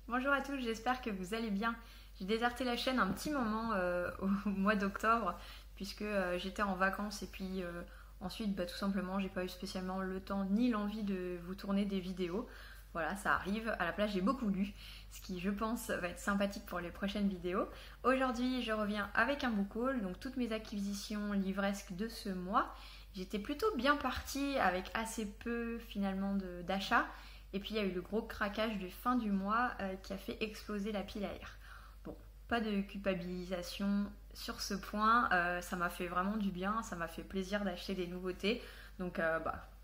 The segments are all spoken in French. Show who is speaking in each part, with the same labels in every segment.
Speaker 1: Bonjour à tous, j'espère que vous allez bien. J'ai déserté la chaîne un petit moment au mois d'octobre puisque j'étais en vacances et puis ensuite tout simplement j'ai pas eu spécialement le temps ni l'envie de vous tourner des vidéos. Voilà, ça arrive. À la place, j'ai beaucoup lu, ce qui je pense va être sympathique pour les prochaines vidéos. Aujourd'hui, je reviens avec un book haul, donc toutes mes acquisitions livresques de ce mois. J'étais plutôt bien partie avec assez peu finalement d'achats. Et puis il y a eu le gros craquage de fin du mois qui a fait exploser la pile à air. Bon, pas de culpabilisation sur ce point, ça m'a fait vraiment du bien, ça m'a fait plaisir d'acheter des nouveautés. Donc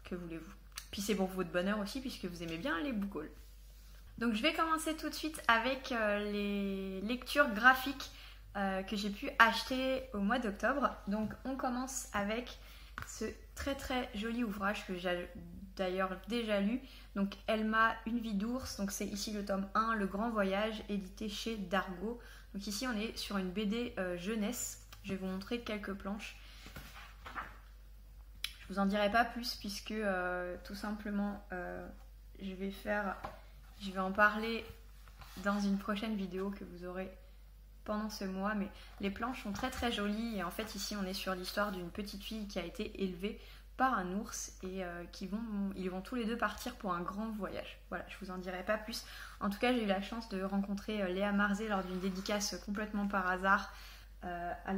Speaker 1: que voulez-vous. Puis c'est pour votre bonheur aussi puisque vous aimez bien les book hauls. Donc je vais commencer tout de suite avec les lectures graphiques que j'ai pu acheter au mois d'octobre. Donc on commence avec ce très très joli ouvrage que j'ai d'ailleurs déjà lu. Donc Elma, une vie d'ours. Donc c'est ici le tome 1, Le Grand Voyage, édité chez Dargaud. Donc ici on est sur une BD jeunesse. Je vais vous montrer quelques planches. Je vous en dirai pas plus puisque tout simplement je vais en parler dans une prochaine vidéo que vous aurez pendant ce mois, mais les planches sont très très jolies et en fait ici on est sur l'histoire d'une petite fille qui a été élevée par un ours et ils vont tous les deux partir pour un grand voyage. Voilà, je vous en dirai pas plus. En tout cas, j'ai eu la chance de rencontrer Léa Marzé lors d'une dédicace complètement par hasard à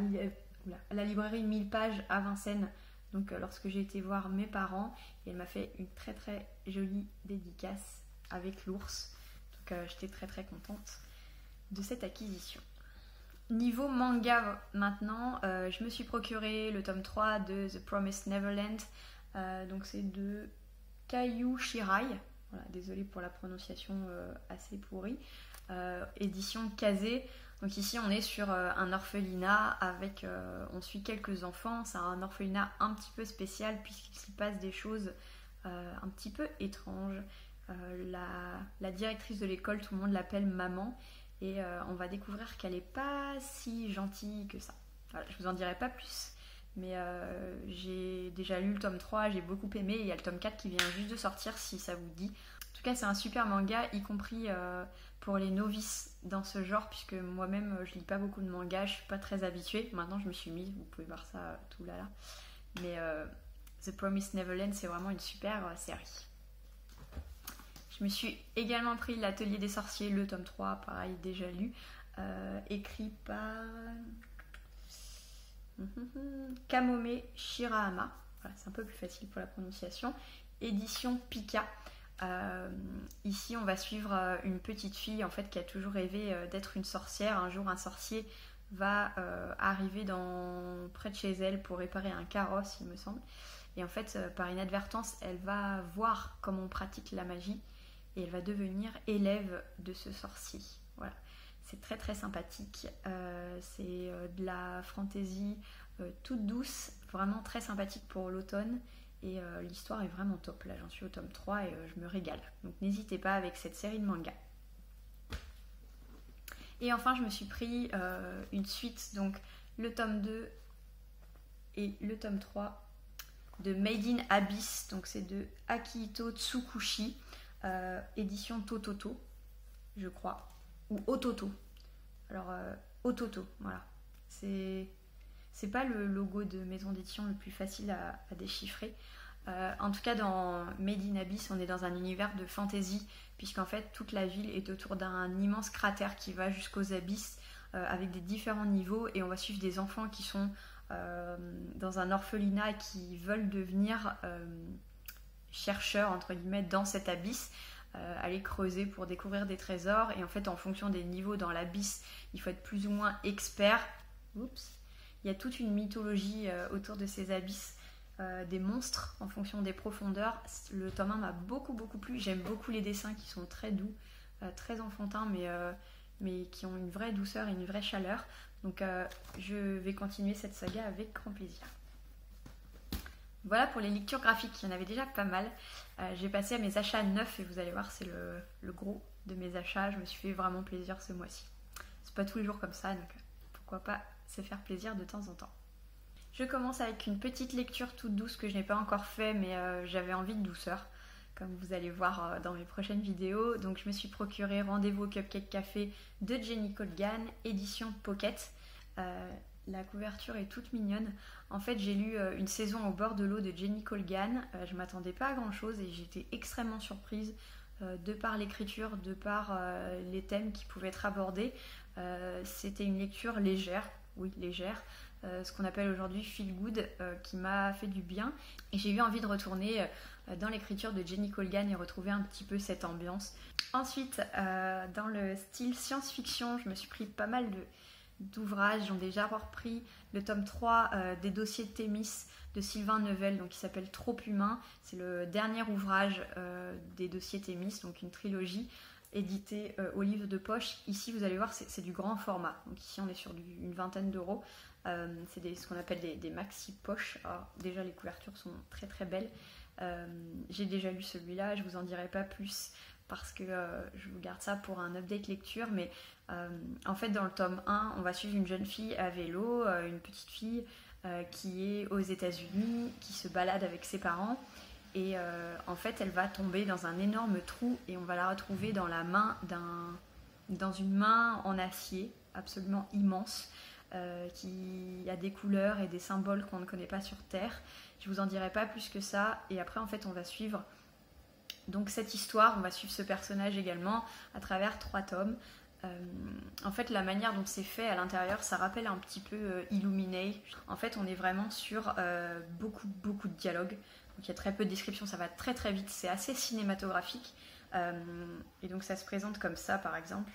Speaker 1: la librairie 1000 pages à Vincennes. Donc lorsque j'ai été voir mes parents, et elle m'a fait une très très jolie dédicace avec l'ours. Donc j'étais très très contente de cette acquisition. Niveau manga maintenant, je me suis procuré le tome 3 de The Promised Neverland. Donc c'est de Kaiju Shirai. Voilà, désolée pour la prononciation assez pourrie. Édition Kazé. Donc ici on est sur un orphelinat avec, on suit quelques enfants. C'est un orphelinat un petit peu spécial puisqu'il s'y passe des choses un petit peu étranges. La directrice de l'école, tout le monde l'appelle maman. Et on va découvrir qu'elle n'est pas si gentille que ça. Voilà, je vous en dirai pas plus. Mais j'ai déjà lu le tome 3, j'ai beaucoup aimé. Et il y a le tome 4 qui vient juste de sortir si ça vous dit. En tout cas, c'est un super manga, y compris pour les novices dans ce genre, puisque moi-même, je lis pas beaucoup de mangas, je suis pas très habituée. Maintenant, je me suis mise, vous pouvez voir ça tout là. Mais The Promised Neverland, c'est vraiment une super série. Je me suis également pris l'Atelier des sorciers, le tome 3, pareil, déjà lu, écrit par Kamome Shirahama. Voilà, c'est un peu plus facile pour la prononciation. Édition Pika. Ici, on va suivre une petite fille en fait qui a toujours rêvé d'être une sorcière. Un jour, un sorcier va arriver près de chez elle pour réparer un carrosse, il me semble. Et en fait, par inadvertance, elle va voir comment on pratique la magie. Et elle va devenir élève de ce sorcier. Voilà, c'est très très sympathique. C'est de la fantaisie toute douce, vraiment très sympathique pour l'automne. Et l'histoire est vraiment top. Là, j'en suis au tome 3 et je me régale. Donc n'hésitez pas avec cette série de mangas. Et enfin, je me suis pris une suite, donc le tome 2 et le tome 3 de Made in Abyss. Donc c'est de Akihito Tsukushi. Édition Tototo, je crois, ou Ototo. Alors, Ototo, voilà. C'est pas le logo de maison d'édition le plus facile à déchiffrer. En tout cas, dans Made in Abyss, on est dans un univers de fantasy, puisqu'en fait, toute la ville est autour d'un immense cratère qui va jusqu'aux abysses, avec des différents niveaux, et on va suivre des enfants qui sont dans un orphelinat et qui veulent devenir chercheurs entre guillemets dans cet abysse, aller creuser pour découvrir des trésors. Et en fait, en fonction des niveaux dans l'abysse, il faut être plus ou moins expert. Oups. Il y a toute une mythologie autour de ces abysses, des monstres en fonction des profondeurs. Le tome 1 m'a beaucoup plu. J'aime beaucoup les dessins qui sont très doux, très enfantins, mais qui ont une vraie douceur et une vraie chaleur. Donc je vais continuer cette saga avec grand plaisir. Voilà pour les lectures graphiques, il y en avait déjà pas mal. J'ai passé à mes achats neufs et vous allez voir, c'est le gros de mes achats. Je me suis fait vraiment plaisir ce mois-ci. C'est pas tous les jours comme ça, donc pourquoi pas se faire plaisir de temps en temps. Je commence avec une petite lecture toute douce que je n'ai pas encore fait, mais j'avais envie de douceur. comme vous allez voir dans mes prochaines vidéos. Donc je me suis procuré Rendez-vous au Cupcake Café de Jenny Colgan, édition Pocket. La couverture est toute mignonne. En fait, j'ai lu Une saison au bord de l'eau de Jenny Colgan. Je m'attendais pas à grand chose et j'étais extrêmement surprise de par l'écriture, de par les thèmes qui pouvaient être abordés. C'était une lecture légère, oui légère, ce qu'on appelle aujourd'hui feel good, qui m'a fait du bien. Et j'ai eu envie de retourner dans l'écriture de Jenny Colgan et retrouver un petit peu cette ambiance. Ensuite, dans le style science-fiction, je me suis pris pas mal d'ouvrages. J'ai déjà repris le tome 3 des dossiers de Thémis de Sylvain Neuvel, donc qui s'appelle Trop humain. C'est le dernier ouvrage des dossiers Thémis, donc une trilogie éditée au livre de poche. Ici, vous allez voir, c'est du grand format. Donc ici, on est sur une vingtaine d'euros. C'est ce qu'on appelle des maxi poches. Alors, déjà, les couvertures sont très très belles. J'ai déjà lu celui-là, je vous en dirai pas plus parce que je vous garde ça pour un update lecture, mais en fait dans le tome 1 on va suivre une jeune fille à vélo, une petite fille qui est aux États-Unis, qui se balade avec ses parents et en fait elle va tomber dans un énorme trou et on va la retrouver dans la main dans une main en acier absolument immense, qui a des couleurs et des symboles qu'on ne connaît pas sur Terre. Je vous en dirai pas plus que ça. Et après, en fait, on va suivre donc cette histoire, on va suivre ce personnage également à travers 3 tomes. En fait, la manière dont c'est fait à l'intérieur, ça rappelle un petit peu Illuminate. En fait, on est vraiment sur beaucoup de dialogues. Donc il y a très peu de descriptions, ça va très très vite. C'est assez cinématographique. Et donc ça se présente comme ça, par exemple.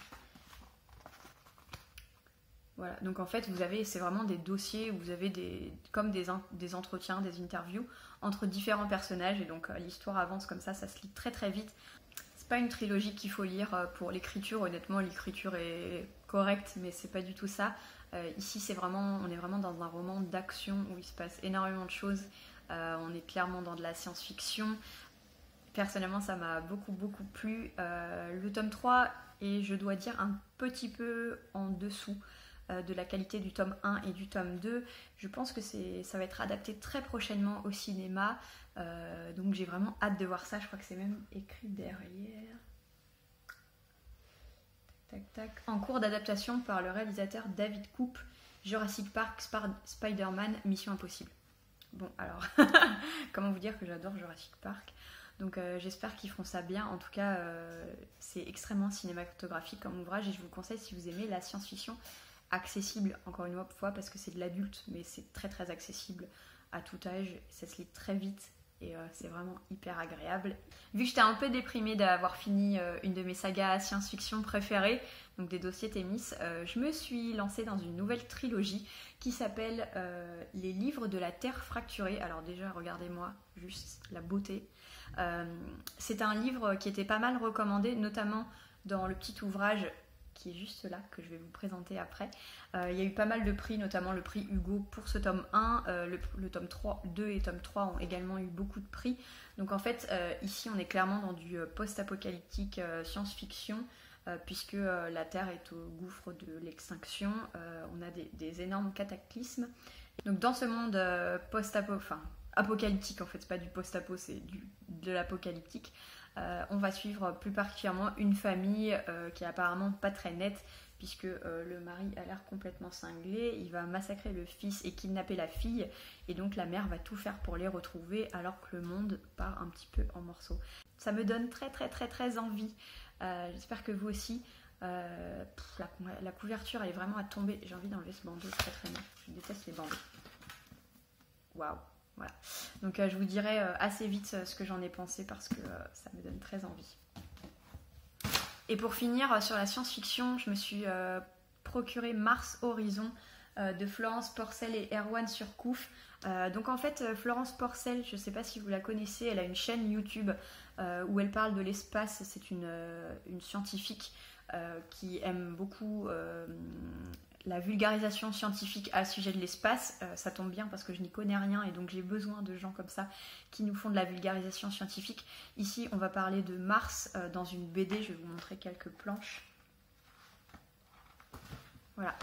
Speaker 1: Voilà, donc en fait, c'est vraiment des dossiers où vous avez comme des entretiens, des interviews entre différents personnages, et donc l'histoire avance comme ça se lit très très vite. C'est pas une trilogie qu'il faut lire pour l'écriture, honnêtement, l'écriture est correcte, mais c'est pas du tout ça. Ici, on est vraiment dans un roman d'action où il se passe énormément de choses. On est clairement dans de la science-fiction. Personnellement, ça m'a beaucoup plu. Le tome 3 est, je dois dire, un petit peu en dessous de la qualité du tome 1 et du tome 2. Je pense que ça va être adapté très prochainement au cinéma, donc j'ai vraiment hâte de voir ça. Je crois que c'est même écrit derrière. Tac. En cours d'adaptation par le réalisateur David Koop, Jurassic Park, Spider-Man, Mission Impossible. Bon, alors, comment vous dire que j'adore Jurassic Park. Donc j'espère qu'ils feront ça bien. En tout cas, c'est extrêmement cinématographique comme ouvrage et je vous conseille, si vous aimez la science-fiction, accessible encore une fois parce que c'est de l'adulte, mais c'est très très accessible à tout âge, ça se lit très vite et c'est vraiment hyper agréable. Vu que j'étais un peu déprimée d'avoir fini une de mes sagas science-fiction préférées, donc des dossiers Thémis, je me suis lancée dans une nouvelle trilogie qui s'appelle Les livres de la Terre fracturée. Alors déjà, regardez-moi juste la beauté. C'est un livre qui était pas mal recommandé, notamment dans le petit ouvrage qui est juste là, que je vais vous présenter après. Il y a eu pas mal de prix, notamment le prix Hugo pour ce tome 1. Le tome 3, 2 et tome 3 ont également eu beaucoup de prix. Donc en fait, ici on est clairement dans du post-apocalyptique science-fiction, puisque la Terre est au gouffre de l'extinction. On a des énormes cataclysmes. Donc dans ce monde apocalyptique, en fait, c'est pas du post-apo, c'est de l'apocalyptique. On va suivre plus particulièrement une famille qui est apparemment pas très nette, puisque le mari a l'air complètement cinglé, il va massacrer le fils et kidnapper la fille, et donc la mère va tout faire pour les retrouver alors que le monde part un petit peu en morceaux. Ça me donne très envie, j'espère que vous aussi. La couverture elle est vraiment à tomber, j'ai envie d'enlever ce bandeau très neuf, je déteste les bandeaux. Waouh! Voilà. Donc je vous dirai assez vite ce que j'en ai pensé parce que ça me donne très envie. Et pour finir sur la science-fiction, je me suis procuré Mars Horizon de Florence Porcel et Erwan Surcouf. Donc en fait, Florence Porcel, je ne sais pas si vous la connaissez, elle a une chaîne YouTube où elle parle de l'espace. C'est une scientifique qui aime beaucoup la vulgarisation scientifique à sujet de l'espace. Ça tombe bien parce que je n'y connais rien et donc j'ai besoin de gens comme ça qui nous font de la vulgarisation scientifique. Ici, on va parler de Mars dans une BD. Je vais vous montrer quelques planches. Voilà.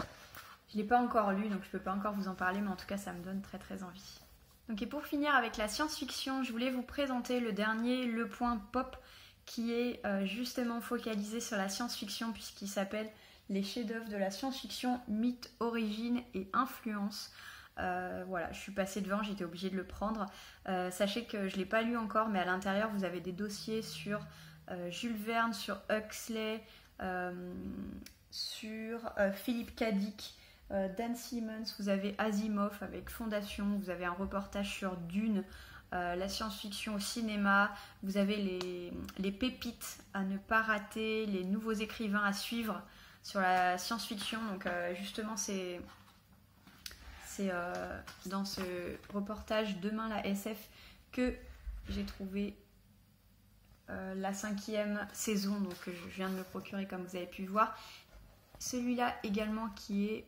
Speaker 1: Je ne l'ai pas encore lu, donc je ne peux pas encore vous en parler, mais en tout cas, ça me donne très envie. Donc, et pour finir avec la science-fiction, je voulais vous présenter le dernier, Le Point Pop, qui est justement focalisé sur la science-fiction puisqu'il s'appelle Les chefs-d'œuvre de la science-fiction, mythes, origines et influences. Voilà, je suis passée devant, j'étais obligée de le prendre. Sachez que je ne l'ai pas lu encore, mais à l'intérieur, vous avez des dossiers sur Jules Verne, sur Huxley, sur Philippe K. Dick, Dan Simmons, vous avez Asimov avec Fondation, vous avez un reportage sur Dune, la science-fiction au cinéma, vous avez les pépites à ne pas rater, les nouveaux écrivains à suivre sur la science-fiction. Donc justement c'est dans ce reportage Demain la SF que j'ai trouvé la 5e saison, donc je viens de me procurer comme vous avez pu voir. Celui-là également qui est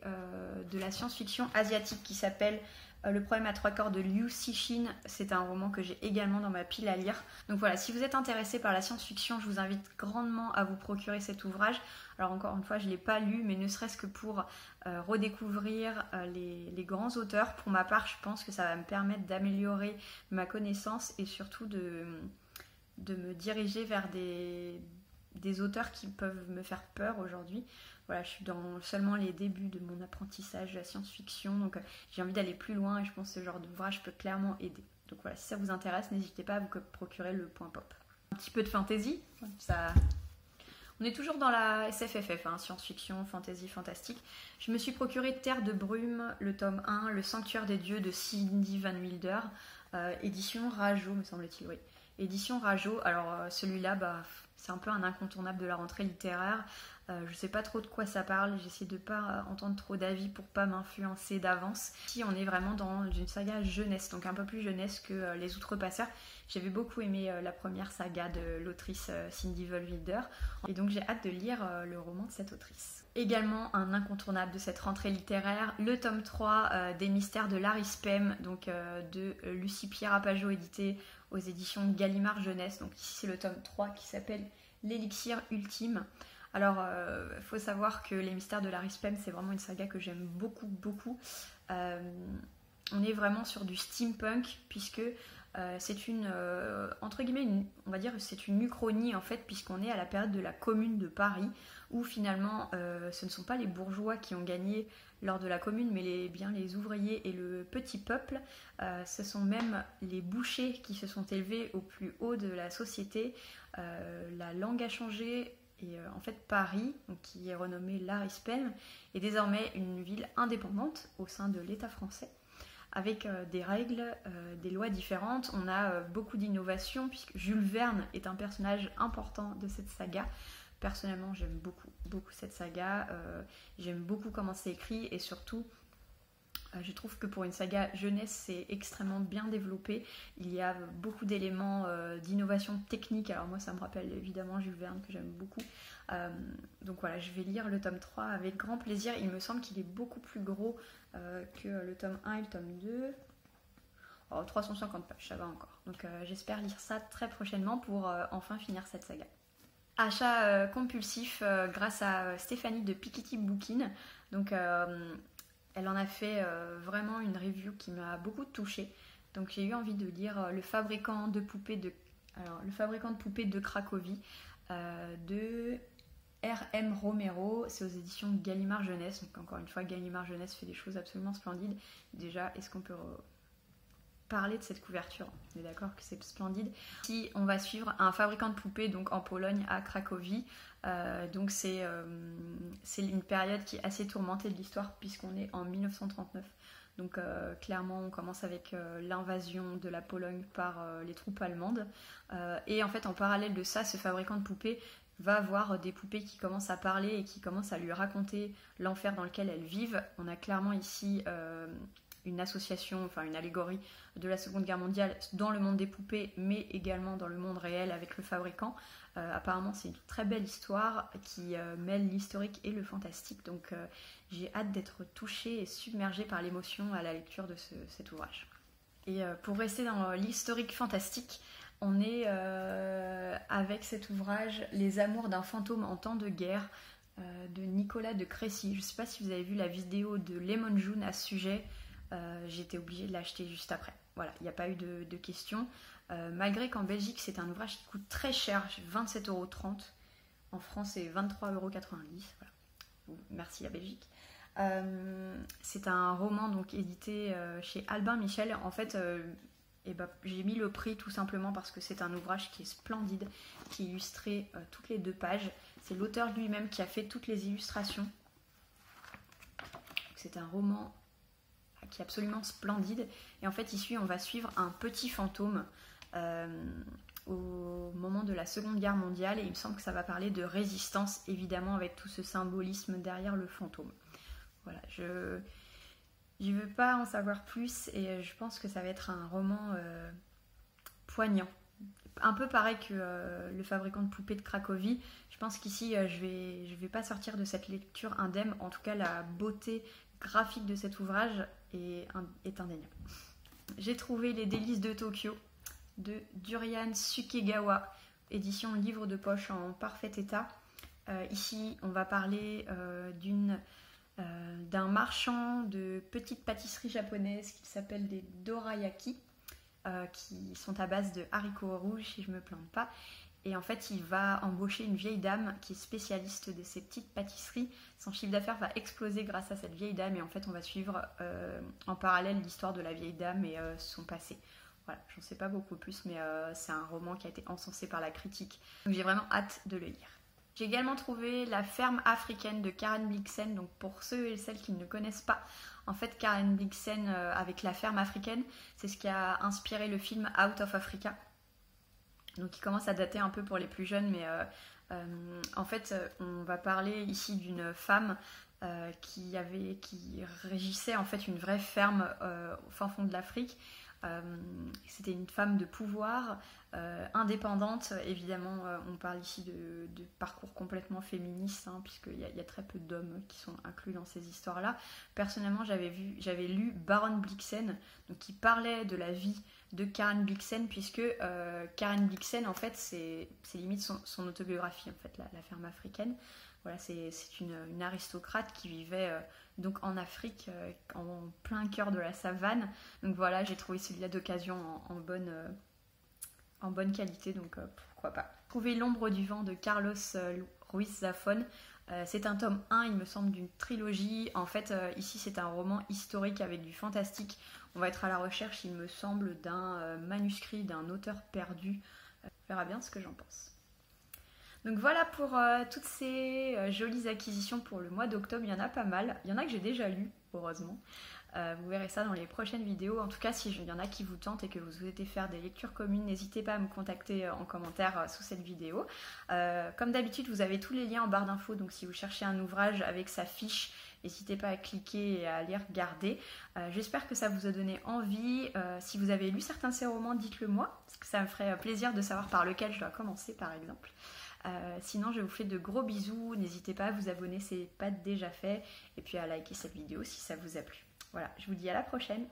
Speaker 1: de la science-fiction asiatique qui s'appelle Le problème à 3/4 de Liu Cixin. C'est un roman que j'ai également dans ma pile à lire. Donc voilà, si vous êtes intéressé par la science-fiction, je vous invite grandement à vous procurer cet ouvrage. Alors encore une fois, je ne l'ai pas lu, mais ne serait-ce que pour redécouvrir les grands auteurs. Pour ma part, je pense que ça va me permettre d'améliorer ma connaissance et surtout de me diriger vers des auteurs qui peuvent me faire peur aujourd'hui. Voilà, je suis dans seulement les débuts de mon apprentissage de la science-fiction, donc j'ai envie d'aller plus loin et je pense que ce genre d'ouvrage peut clairement aider. Donc voilà, si ça vous intéresse, n'hésitez pas à vous procurer Le Point Pop. Un petit peu de fantasy, ça... On est toujours dans la SFFF, hein, science-fiction, fantasy, fantastique. Je me suis procuré Terre de brume, le tome 1, Le Sanctuaire des dieux de Cindy Van Wilder, édition Rajo, me semble-t-il, oui. Édition Rajo, alors celui-là, c'est un peu un incontournable de la rentrée littéraire. Je sais pas trop de quoi ça parle, j'essaie de pas entendre trop d'avis pour pas m'influencer d'avance. Ici on est vraiment dans une saga jeunesse, donc un peu plus jeunesse que Les Outrepasseurs. J'avais beaucoup aimé la première saga de l'autrice Cindy Van Wilder et donc j'ai hâte de lire le roman de cette autrice. Également un incontournable de cette rentrée littéraire, le tome 3 des mystères de Larry Spem, donc de Lucie Pierre Apajot, édité aux éditions Gallimard Jeunesse. Donc ici c'est le tome 3 qui s'appelle L'élixir ultime. Alors, il faut savoir que Les Mystères de Larry Spem, c'est vraiment une saga que j'aime beaucoup, beaucoup. On est vraiment sur du steampunk, puisque c'est une, entre guillemets, on va dire c'est une uchronie, en fait, puisqu'on est à la période de la Commune de Paris, où finalement, ce ne sont pas les bourgeois qui ont gagné lors de la Commune, mais bien les ouvriers et le petit peuple. Ce sont même les bouchers qui se sont élevés au plus haut de la société. La langue a changé. Et en fait, Paris, donc, qui est renommée Larry Spem, est désormais une ville indépendante au sein de l'État français, avec des règles, des lois différentes. On a beaucoup d'innovations, puisque Jules Verne est un personnage important de cette saga. Personnellement, j'aime beaucoup, beaucoup cette saga. J'aime beaucoup comment c'est écrit, et surtout, je trouve que pour une saga jeunesse, c'est extrêmement bien développé. Il y a beaucoup d'éléments d'innovation technique. Alors moi, ça me rappelle évidemment Jules Verne, que j'aime beaucoup. Donc voilà, je vais lire le tome 3 avec grand plaisir. Il me semble qu'il est beaucoup plus gros que le tome 1 et le tome 2. Oh, 350 pages, ça va encore. Donc j'espère lire ça très prochainement pour enfin finir cette saga. Achat compulsif grâce à Stéphanie de Piketty Bookin. Donc... elle en a fait vraiment une review qui m'a beaucoup touchée. Donc j'ai eu envie de lire Le fabricant de poupées de Cracovie de R.M. Romero. C'est aux éditions Gallimard Jeunesse. Donc encore une fois, Gallimard Jeunesse fait des choses absolument splendides. Déjà, est-ce qu'on peut parler de cette couverture? On est d'accord que c'est splendide. Ici, on va suivre un fabricant de poupées donc en Pologne, à Cracovie. Donc c'est une période qui est assez tourmentée de l'histoire puisqu'on est en 1939. Donc clairement on commence avec l'invasion de la Pologne par les troupes allemandes. Et en fait en parallèle de ça, ce fabricant de poupées va voir des poupées qui commencent à parler et qui commencent à lui raconter l'enfer dans lequel elles vivent. On a clairement ici une association, enfin une allégorie de la Seconde Guerre mondiale dans le monde des poupées, mais également dans le monde réel avec le fabricant. Apparemment c'est une très belle histoire qui mêle l'historique et le fantastique, donc j'ai hâte d'être touchée et submergée par l'émotion à la lecture de cet ouvrage. Et pour rester dans l'historique fantastique, on est avec cet ouvrage Les amours d'un fantôme en temps de guerre de Nicolas de Crécy. Je ne sais pas si vous avez vu la vidéo de Lemon June à ce sujet. J'ai été obligée de l'acheter juste après. voilà, il n'y a pas eu de questions. Malgré qu'en Belgique, c'est un ouvrage qui coûte très cher, 27,30 €. En France, c'est 23,90 €. Voilà. Merci la Belgique. C'est un roman donc édité chez Albin Michel. En fait, j'ai mis le prix tout simplement parce que c'est un ouvrage qui est splendide, qui est illustré toutes les 2 pages. C'est l'auteur lui-même qui a fait toutes les illustrations. C'est un roman qui est absolument splendide. Et en fait, ici, on va suivre un petit fantôme au moment de la Seconde Guerre mondiale. Et il me semble que ça va parler de résistance, évidemment, avec tout ce symbolisme derrière le fantôme. Voilà, je ne veux pas en savoir plus et je pense que ça va être un roman poignant. Un peu pareil que Le fabricant de poupées de Cracovie. Je pense qu'ici, je vais pas sortir de cette lecture indemne. En tout cas, la beauté graphique de cet ouvrage est indéniable. J'ai trouvé Les délices de Tokyo de Durian Sukegawa, édition livre de poche en parfait état. Ici, on va parler d'un marchand de petites pâtisseries japonaises qui s'appellent des dorayaki, qui sont à base de haricots rouges si je ne me plante pas. Et en fait, il va embaucher une vieille dame qui est spécialiste de ces petites pâtisseries. Son chiffre d'affaires va exploser grâce à cette vieille dame et en fait, on va suivre en parallèle l'histoire de la vieille dame et son passé. Voilà, j'en sais pas beaucoup plus, mais c'est un roman qui a été encensé par la critique. Donc j'ai vraiment hâte de le lire. J'ai également trouvé La ferme africaine de Karen Blixen. Donc pour ceux et celles qui ne connaissent pas, en fait Karen Blixen avec La ferme africaine, c'est ce qui a inspiré le film Out of Africa. Donc il commence à dater un peu pour les plus jeunes, mais en fait on va parler ici d'une femme qui régissait en fait une vraie ferme au fin fond de l'Afrique. C'était une femme de pouvoir, indépendante. Évidemment, on parle ici de parcours complètement féministes, hein, puisqu'il y a très peu d'hommes qui sont inclus dans ces histoires-là. Personnellement, j'avais lu Baron Blixen, donc qui parlait de la vie de Karen Blixen, puisque Karen Blixen, en fait, c'est limite son autobiographie, en fait, la ferme africaine. Voilà, c'est une aristocrate qui vivait donc en Afrique, en plein cœur de la savane. Donc voilà, j'ai trouvé celui-là d'occasion en bonne qualité, donc pourquoi pas. J'ai trouvé L'ombre du vent de Carlos Ruiz Zafón. C'est un tome 1, il me semble, d'une trilogie. En fait, ici, c'est un roman historique avec du fantastique. On va être à la recherche, il me semble, d'un manuscrit d'un auteur perdu. On verra bien ce que j'en pense. Donc voilà pour toutes ces jolies acquisitions pour le mois d'octobre. Il y en a pas mal. Il y en a que j'ai déjà lu, heureusement. Vous verrez ça dans les prochaines vidéos. En tout cas, s'il y en a qui vous tentent et que vous souhaitez faire des lectures communes, n'hésitez pas à me contacter en commentaire sous cette vidéo. Comme d'habitude, vous avez tous les liens en barre d'infos. Donc si vous cherchez un ouvrage avec sa fiche, n'hésitez pas à cliquer et à aller regarder. J'espère que ça vous a donné envie. Si vous avez lu certains de ces romans, dites-le moi, parce que ça me ferait plaisir de savoir par lequel je dois commencer, par exemple. Sinon, je vous fais de gros bisous. N'hésitez pas à vous abonner si ce n'est pas déjà fait. Et puis à liker cette vidéo si ça vous a plu. Voilà, je vous dis à la prochaine.